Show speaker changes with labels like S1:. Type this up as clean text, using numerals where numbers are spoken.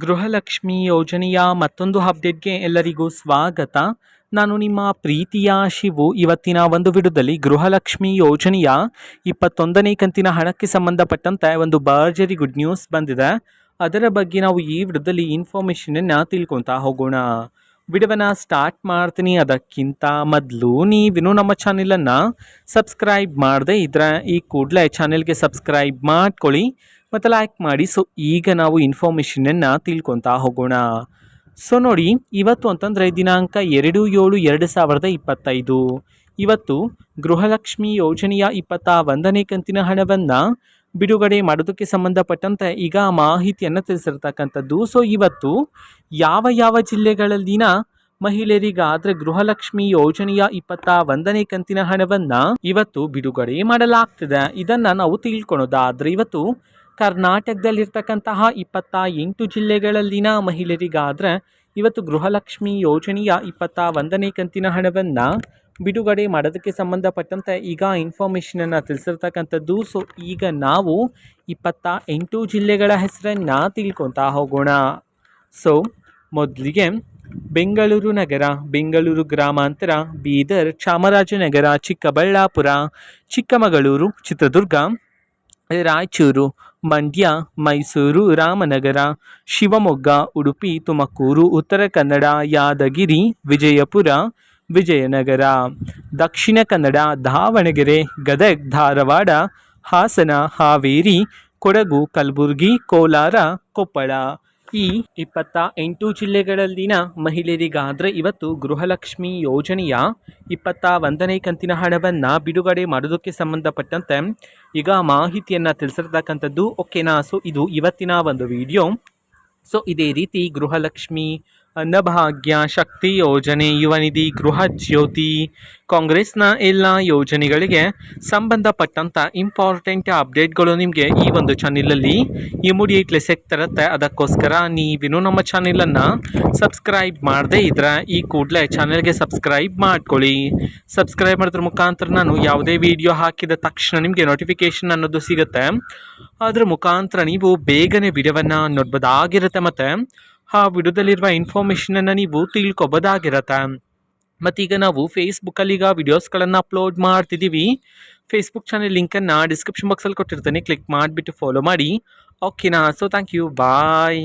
S1: ಗೃಹಲಕ್ಷ್ಮಿ ಯೋಜನೆಯ ಮತ್ತೊಂದು ಅಪ್ಡೇಟ್ಗೆ ಎಲ್ಲರಿಗೂ ಸ್ವಾಗತ. ನಾನು ನಿಮ್ಮ ಪ್ರೀತಿಯ ಶಿವು. ಇವತ್ತಿನ ಒಂದು ವಿಡಿಯೋದಲ್ಲಿ ಗೃಹಲಕ್ಷ್ಮಿ ಯೋಜನೆಯ 21ನೇ ಕಂತಿನ ಹಣಕ್ಕೆ ಸಂಬಂಧಪಟ್ಟಂತೆ ಒಂದು ಭರ್ಜರಿ ಗುಡ್ ನ್ಯೂಸ್ ಬಂದಿದೆ. ಅದರ ಬಗ್ಗೆ ನಾವು ಈ ವಿಡಿಯೋದಲ್ಲಿ ಇನ್ಫಾರ್ಮೇಷನನ್ನು ತಿಳ್ಕೊತಾ ಹೋಗೋಣ. ವಿಡಿಯೋವನ್ನು ಸ್ಟಾರ್ಟ್ ಮಾಡ್ತೀನಿ. ಅದಕ್ಕಿಂತ ಮೊದಲು ನೀವಿನ್ನೂ ನಮ್ಮ ಚಾನೆಲನ್ನು ಸಬ್ಸ್ಕ್ರೈಬ್ ಮಾಡದೆ ಇದ್ರೆ ಈ ಕೂಡಲೇ ಚಾನೆಲ್ಗೆ ಸಬ್ಸ್ಕ್ರೈಬ್ ಮಾಡ್ಕೊಳ್ಳಿ ಮತ್ತು ಲೈಕ್ ಮಾಡಿ. ಸೊ ಈಗ ನಾವು ಇನ್ಫಾರ್ಮೇಷನನ್ನು ತಿಳ್ಕೊತಾ ಹೋಗೋಣ. ಸೊ ನೋಡಿ, ಇವತ್ತು ಅಂತಂದರೆ ದಿನಾಂಕ 2/7/2025 ಇವತ್ತು ಗೃಹಲಕ್ಷ್ಮಿ ಯೋಜನೆಯ 21ನೇ ಕಂತಿನ ಹಣವನ್ನು ಬಿಡುಗಡೆ ಮಾಡೋದಕ್ಕೆ ಸಂಬಂಧಪಟ್ಟಂತೆ ಈಗ ಮಾಹಿತಿಯನ್ನು ತಿಳಿಸಿರ್ತಕ್ಕಂಥದ್ದು. ಸೊ ಇವತ್ತು ಯಾವ ಜಿಲ್ಲೆಗಳಲ್ಲಿನ ಮಹಿಳೆಯರಿಗಾದರೆ ಗೃಹಲಕ್ಷ್ಮಿ ಯೋಜನೆಯ 21ನೇ ಕಂತಿನ ಹಣವನ್ನು ಇವತ್ತು ಬಿಡುಗಡೆ ಮಾಡಲಾಗ್ತದೆ, ಇದನ್ನು ನಾವು ತಿಳ್ಕೊಳೋದಾದರೆ ಇವತ್ತು ಕರ್ನಾಟಕದಲ್ಲಿರ್ತಕ್ಕಂತಹ 28 ಜಿಲ್ಲೆಗಳಲ್ಲಿನ ಮಹಿಳೆಯರಿಗಾದರೆ ಇವತ್ತು ಗೃಹಲಕ್ಷ್ಮಿ ಯೋಜನೆಯ 21ನೇ ಕಂತಿನ ಹಣವನ್ನು ಬಿಡುಗಡೆ ಮಾಡೋದಕ್ಕೆ ಸಂಬಂಧಪಟ್ಟಂತೆ ಈಗ ಇನ್ಫಾರ್ಮೇಷನನ್ನು ತಿಳಿಸಿರ್ತಕ್ಕಂಥದ್ದು. ಸೊ ಈಗ ನಾವು 28 ಜಿಲ್ಲೆಗಳ ಹೆಸರನ್ನು ತಿಳ್ಕೊತಾ ಹೋಗೋಣ. ಸೊ ಮೊದಲಿಗೆ ಬೆಂಗಳೂರು ನಗರ, ಬೆಂಗಳೂರು ಗ್ರಾಮಾಂತರ, ಬೀದರ್, ಚಾಮರಾಜನಗರ, ಚಿಕ್ಕಬಳ್ಳಾಪುರ, ಚಿಕ್ಕಮಗಳೂರು, ಚಿತ್ರದುರ್ಗ, ರಾಯಚೂರು, ಮಂಡ್ಯ, ಮೈಸೂರು, ರಾಮನಗರ, ಶಿವಮೊಗ್ಗ, ಉಡುಪಿ, ತುಮಕೂರು, ಉತ್ತರ ಕನ್ನಡ, ಯಾದಗಿರಿ, ವಿಜಯಪುರ, ವಿಜಯನಗರ, ದಕ್ಷಿಣ ಕನ್ನಡ, ದಾವಣಗೆರೆ, ಗದಗ್, ಧಾರವಾಡ, ಹಾಸನ, ಹಾವೇರಿ, ಕೊಡಗು, ಕಲಬುರಗಿ, ಕೋಲಾರ, ಕೊಪ್ಪಳ. ಈ 28 ಜಿಲ್ಲೆಗಳಲ್ಲಿನ ಮಹಿಳೆಯರಿಗಾದರೆ ಇವತ್ತು ಗೃಹಲಕ್ಷ್ಮಿ ಯೋಜನೆಯ 21ನೇ ಕಂತಿನ ಹಣವನ್ನು ಬಿಡುಗಡೆ ಮಾಡೋದಕ್ಕೆ ಸಂಬಂಧಪಟ್ಟಂತೆ ಈಗ ಮಾಹಿತಿಯನ್ನು ತಿಳಿಸಿರ್ತಕ್ಕಂಥದ್ದು. ಓಕೆನಾ? ಸೊ ಇದು ಇವತ್ತಿನ ಒಂದು ವಿಡಿಯೋ. ಸೊ ಇದೇ ರೀತಿ ಗೃಹಲಕ್ಷ್ಮಿ, ಅನ್ನಭಾಗ್ಯ, ಶಕ್ತಿ ಯೋಜನೆ, ಯುವ ನಿಧಿ, ಗೃಹ ಜ್ಯೋತಿ, ಕಾಂಗ್ರೆಸ್ನ ಎಲ್ಲ ಯೋಜನೆಗಳಿಗೆ ಸಂಬಂಧಪಟ್ಟಂಥ ಇಂಪಾರ್ಟೆಂಟ್ ಅಪ್ಡೇಟ್ಗಳು ನಿಮಗೆ ಈ ಒಂದು ಚಾನೆಲಲ್ಲಿ ಇಮಿಡಿಯೇಟ್ಲಿ ಸಿಗ್ತಿರುತ್ತೆ. ಅದಕ್ಕೋಸ್ಕರ ನೀವಿನ್ನೂ ನಮ್ಮ ಚಾನೆಲನ್ನು ಸಬ್ಸ್ಕ್ರೈಬ್ ಮಾಡದೇ ಇದ್ರೆ ಈ ಕೂಡಲೇ ಚಾನೆಲ್ಗೆ ಸಬ್ಸ್ಕ್ರೈಬ್ ಮಾಡ್ಕೊಳ್ಳಿ. ಸಬ್ಸ್ಕ್ರೈಬ್ ಮಾಡೋದ್ರ ಮುಖಾಂತರ ನಾನು ಯಾವುದೇ ವಿಡಿಯೋ ಹಾಕಿದ ತಕ್ಷಣ ನಿಮಗೆ ನೋಟಿಫಿಕೇಷನ್ ಅನ್ನೋದು ಸಿಗುತ್ತೆ. ಅದರ ಮುಖಾಂತರ ನೀವು ಬೇಗನೆ ವಿಡಿಯೋವನ್ನು ನೋಡ್ಬೋದಾಗಿರುತ್ತೆ ಮತ್ತು ಆ ವಿಡಿಯೋದಲ್ಲಿರುವ ಇನ್ಫಾರ್ಮೇಷನನ್ನು ನೀವು ತಿಳ್ಕೊಬೋದಾಗಿರುತ್ತೆ. ಮತ್ತೀಗ ನಾವು ಫೇಸ್ಬುಕ್ಕಲ್ಲಿ ಈಗ ವಿಡಿಯೋಸ್ಗಳನ್ನು ಅಪ್ಲೋಡ್ ಮಾಡ್ತಿದ್ದೀವಿ. ಫೇಸ್ಬುಕ್ ಚಾನೆಲ್ ಲಿಂಕನ್ನು ಡಿಸ್ಕ್ರಿಪ್ಷನ್ ಬಾಕ್ಸಲ್ಲಿ ಕೊಟ್ಟಿರ್ತೀನಿ, ಕ್ಲಿಕ್ ಮಾಡಿಬಿಟ್ಟು ಫಾಲೋ ಮಾಡಿ. ಓಕೆನಾ? So thank you, bye.